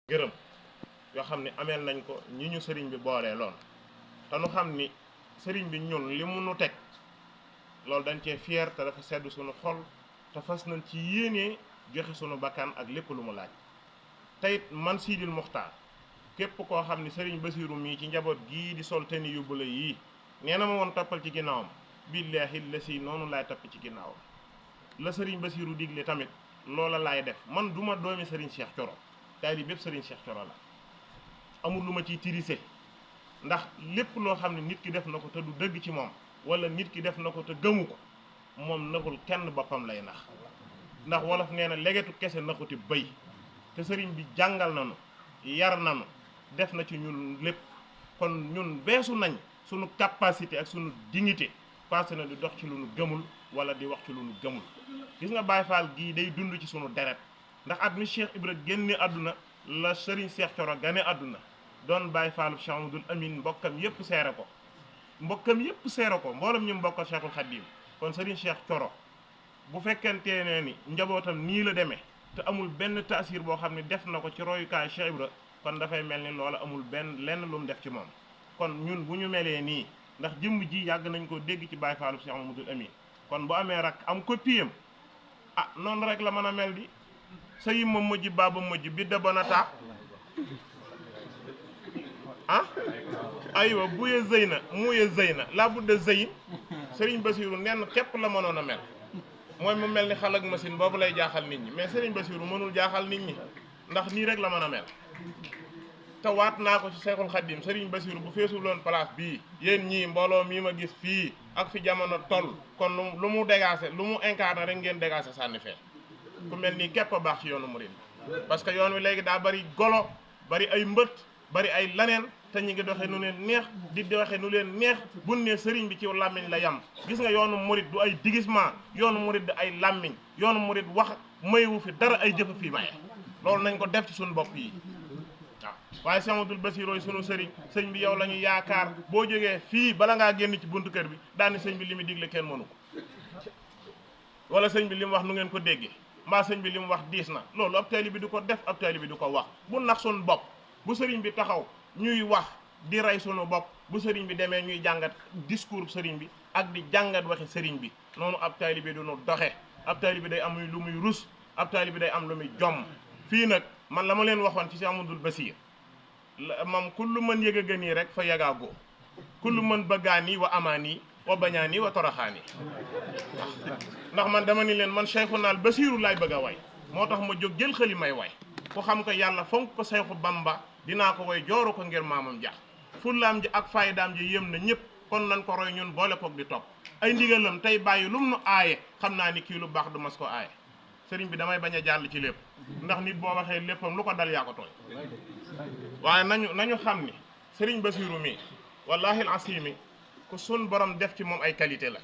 gërëm yoo xam ne ameel nañ ko ñi ñu sëriñ bi boolee loon te nu xam ni sëriñ bi ñun li mu nu teg loolu dañ cee fier te dafa sedd suñu xol te fas nañ ci yéenee joxe suñu bakkan ak lépp lu mu laaj teyit man Sidil Muxtaar képp koo xam ni sëriñ Basiiru mii ci njaboot gii di sol teni yu bula yii nee na ma woon toppal ci ginnaawam billaahi la si noonu laay topp ci ginnaawam la sëriñ Basiiru digle tamit loola laay def man duma doomi sëriñ Cheikh Thioro taalibe bépp sëriñ Cheikh Thioro la amul lu ma ciy tirise ndax lépp loo xam ne nit ki def na ko te du dëgg ci moom wala nit ki def na ko te gëmu ko moom naxul kenn boppam lay nax ndax wolof nee na legetu kese naxuti bëy te sëriñ bi jàngal nanu yar nanu def na ci ñun lépp kon ñun beesu nañ sunu capacité ak sunu dignité passé na di dox ci lu nu gëmul wala di wax ci lu nu gëmul gis nga Baye Fall gii day dund ci sunu deret ndax at mi Cheikh Ibra génne àdduna la sëriñ Cheikh Thioro gane àdduna doon Baye Fallu Cheikh Amadou Amine mbokkam yépp seere ko mboolem ñu mbokkal Cheikhul Khadim kon sëriñ Cheikh Thioro bu fekkente ne ni njabootam nii la demee te amul benn taasir boo xam ne def na ko ci royukaay Cheikh Ibra kon dafay mel ni loola amul lenn lu mu def ci moom kon ñun bu ñu melee nii ndax jëmm ji yàgg nañ ko dégg ci Baye Fallu Cheikh Amadou Amine kon bu amee rak am copiem noonu rek la mën a mel di sa yi ma mujj baaba mujj bi da bonata aywa buye zëy na muye zëy na laa budda zëyin sëriñ Basiiru nenn képp la mënoon a mel mooy mu mel ni xal ak machine boobu lay jaaxal nit ñi mais sëriñ Basiiru mënul jaaxal nit ñi ndax nii rek la mën a mel te waat naa ko ci Seexul Xaddim sëriñ Basiiru bu feesul woon place bii yéen ñii mbooloo mii ma gis fii ak fi jamono toll kon lu mu dégagé lu mu incarné rek ngeen dégagé sànni fee ku mel nii képp a baax ci yoonu murid parce que yoon wi léegi daa bari golo bari ay mbët bari ay laneen te ñu ngi doxee nu leen neex di doxee nu leen neex buñ ne sëriñ bi ci làmmiñ la yam gis nga yoonu murid du ay digisement yoonu murid du ay làmmiñ yoonu murid wax mayewu fi dara ay jëf fii maye loolu nañ ko def ci suñu bopp yi waaw waaye Cheikh Amadou Bassirou sunu sëriñ bi yow la ñu yaakaar boo jógee fii bala ngaa génn ci buntu kër bi daani sëñ bi li mu digle kenn mënu ko wala sëñ bi li mu wax nu ngeen ko déggee mbaa sëñ bi li mu wax diis na loolu ab taalibe bi du ko def ab taalibe bi du ko wax bu nax suñu bopp bu sëriñ bi taxaw ñuy wax di rey sunu bopp bu sëriñ bi demee ñuy jàngat discours sëriñ bi ak di jàngat waxi sëriñ bi noonu ab taalibe bi du nu doxe ab taalibe bi day am lu muy rus ab taalibe bi day am lu muy jomm fii nag man la ma leen waxoon ci Cheikh Amadou Bassir moom kullu mën yëg a gënii rek fa yagaagoo kullu mën bëggaanii wa amaanii wa bañaanii wa toroxaanii ndax man dama ni leen man Cheikhounal Bassirou laay bëgg a way moo tax ma jóg jël xëli may way ku xam ko yàlla fonk ko Seexu Bamba dinaa ko way jooru ko ngir maamam jax fullaam ji ak faydaam ji yëm na ñëpp kon nan ko roy ñun boole koog di topp ay ndigalam tey bàyyi lum nu aaye xam naa ni kii lu baax du mas ko aaye sëriñ bi damay bañ a jàll ci lépp ndax nit boo waxee léppam lu ko dal yaa ko tooy waaye nañu xam ni sëriñ Basiiru mi wallahi al asimi ku sun borom def ci moom ay qualité la